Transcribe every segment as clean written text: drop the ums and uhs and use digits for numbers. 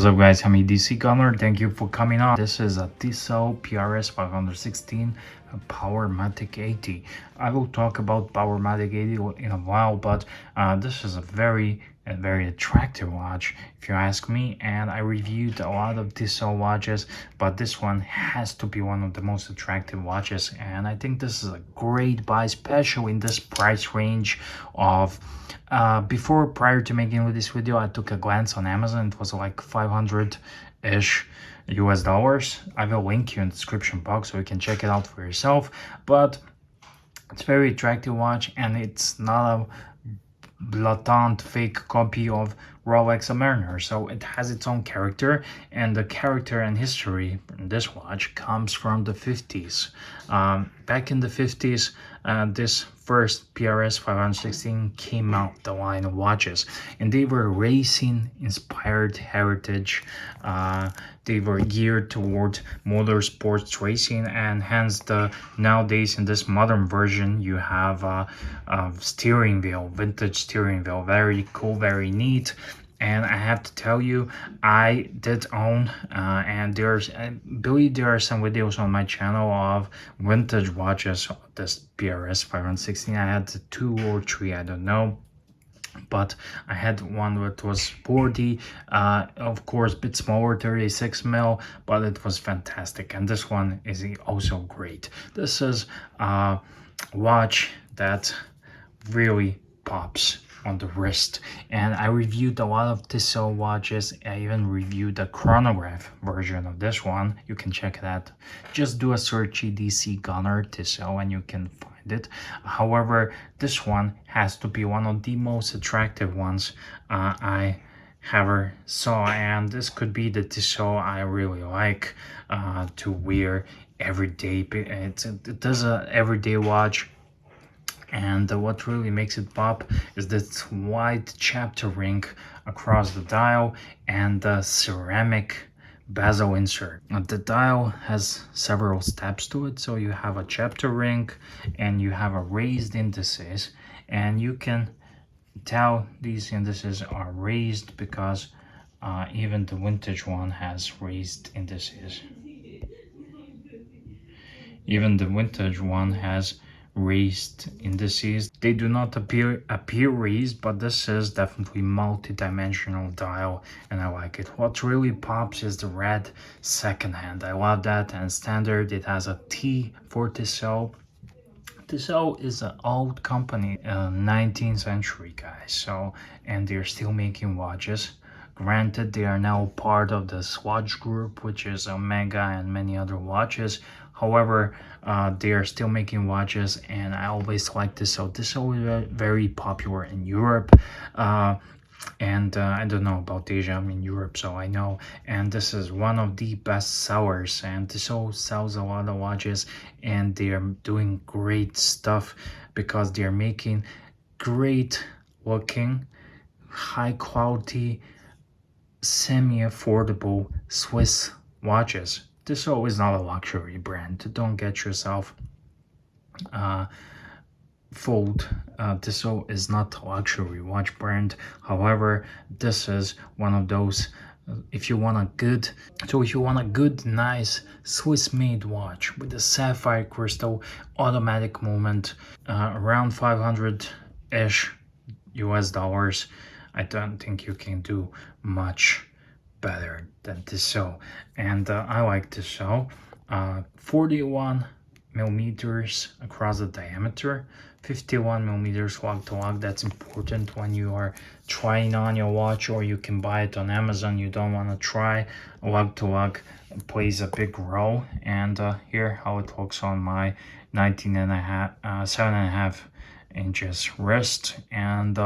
What's up guys, I'm a DC Gunner. Thank you for coming on. This is a Tissot PRS 516 Powermatic 80. I will talk about Powermatic 80 in a while, but this is a very attractive watch if you ask me, and I reviewed a lot of Tissot watches, but this one has to be one of the most attractive watches, and I think this is a great buy, especially in this price range of prior to making this video, I took a glance on Amazon. It was like 500-ish US dollars. I will link you in the description box so you can check it out for yourself. But it's very attractive watch, and it's not a blatant fake copy of Rolex Mariner, so it has its own character, and the character and history in this watch comes from the 50s. Back in the 50s, this first PRS 516 came out the line of watches, and they were racing inspired heritage. They were geared toward motorsports racing, and hence nowadays in this modern version you have a steering wheel, vintage steering wheel, very cool, very neat. And I have to tell you, I did own, and I believe there are some videos on my channel of vintage watches of this PRS 516. I had 2 or 3, I don't know, but I had one that was sporty, of course a bit smaller, 36 mil, but it was fantastic. And this one is also great. This is a watch that really pops on the wrist, and I reviewed a lot of Tissot watches. I even reviewed the chronograph version of this one. You can check that. Just do a search DC Gunner Tissot and you can find it. However, this one has to be one of the most attractive ones I ever saw, and this could be the Tissot I really like to wear every day. It does a everyday watch. And what really makes it pop is this white chapter ring across the dial and the ceramic bezel insert. The dial has several steps to it, so you have a chapter ring and you have a raised indices, and you can tell these indices are raised because even the vintage one has raised indices. Even the vintage one has raised indices. They do not appear raised, but this is definitely multi-dimensional dial, and I like it. What really pops is the red second hand. I love that. And standard, it has a T for Tissot. Tissot is an old company, 19th century, guys, so, and they're still making watches. Granted, they are now part of the Swatch group, which is Omega and many other watches. However, they are still making watches, and I always like Tissot. Tissot is very popular in Europe, and I don't know about Asia. I'm in Europe, so I know. And this is one of the best sellers, and Tissot sells a lot of watches, and they are doing great stuff because they are making great looking, high quality, semi-affordable Swiss watches. Tissot is not a luxury brand. Don't get yourself fooled. Tissot is not a luxury watch brand. However, this is one of those, if you want a good, nice Swiss-made watch with a sapphire crystal, automatic movement, around 500-ish US dollars, I don't think you can do much better than Tissot. And I like Tissot. 41 millimeters across the diameter, 51 millimeters lug to lug. That's important when you are trying on your watch, or you can buy it on Amazon. You don't want to try lug to lug, plays a big role. And here how it looks on my 7.5 inches wrist. And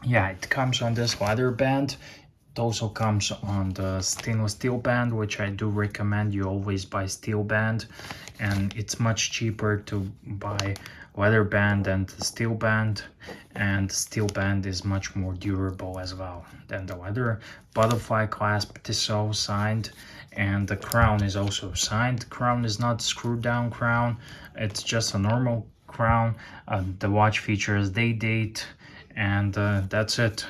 yeah, it comes on this leather band. It also comes on the stainless steel band, which I do recommend you always buy steel band, and it's much cheaper to buy leather band than the steel band, and steel band is much more durable as well than the leather. Butterfly clasp, Tissot signed, and the crown is also signed. The crown is not screwed down crown, it's just a normal crown. The watch features date, and that's it.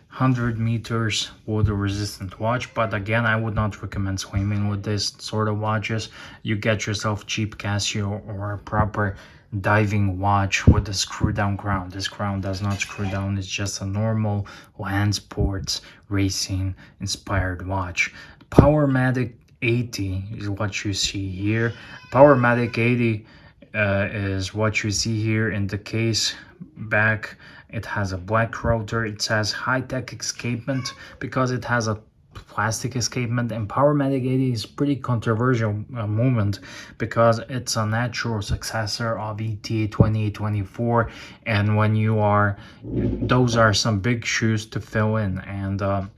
100 meters water resistant watch, but again, I would not recommend swimming with this sort of watches. You get yourself cheap Casio or a proper diving watch with a screw down crown. This crown does not screw down, it's just a normal land sports racing inspired watch. Powermatic 80 is what you see here. Powermatic 80 is what you see here in the case back. It has a black rotor. It says high-tech escapement because it has a plastic escapement, and Powermatic 80 is pretty controversial movement because it's a natural successor of ETA 2824, and when you are, those are some big shoes to fill in, and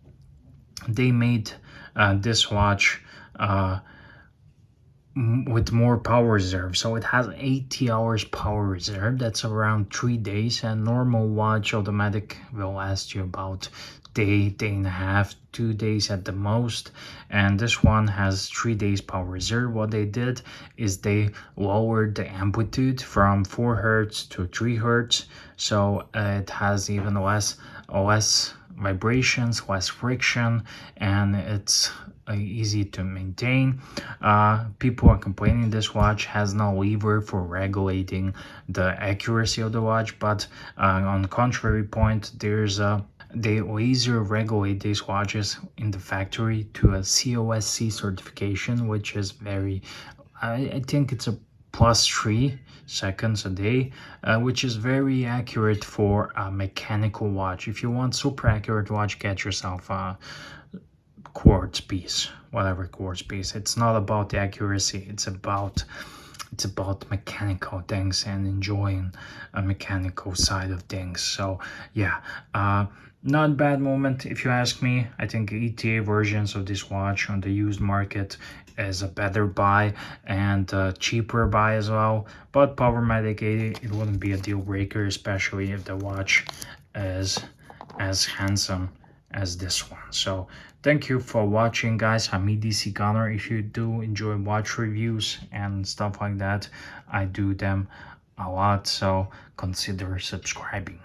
they made this watch with more power reserve. So it has 80 hours power reserve. That's around 3 days, and normal watch automatic will last you about day and a half, 2 days at the most. And this one has 3 days power reserve. What they did is they lowered the amplitude from 4 hertz to 3 hertz, so it has even less vibrations, less friction, and it's easy to maintain. People are complaining this watch has no lever for regulating the accuracy of the watch, but on the contrary point, they laser regulate these watches in the factory to a COSC certification, which is very, I think it's a +3 seconds a day, which is very accurate for a mechanical watch. If you want super accurate watch, get yourself a quartz piece, whatever quartz piece. It's not about the accuracy, it's about mechanical things and enjoying a mechanical side of things. So yeah, not bad moment if you ask me. I think ETA versions of this watch on the used market is a better buy and cheaper buy as well, but Powermatic 80, it wouldn't be a deal breaker, especially if the watch is as handsome as this one. So thank you for watching, guys. I'm EDC Gunner. If you do enjoy watch reviews and stuff like that, I do them a lot, so consider subscribing.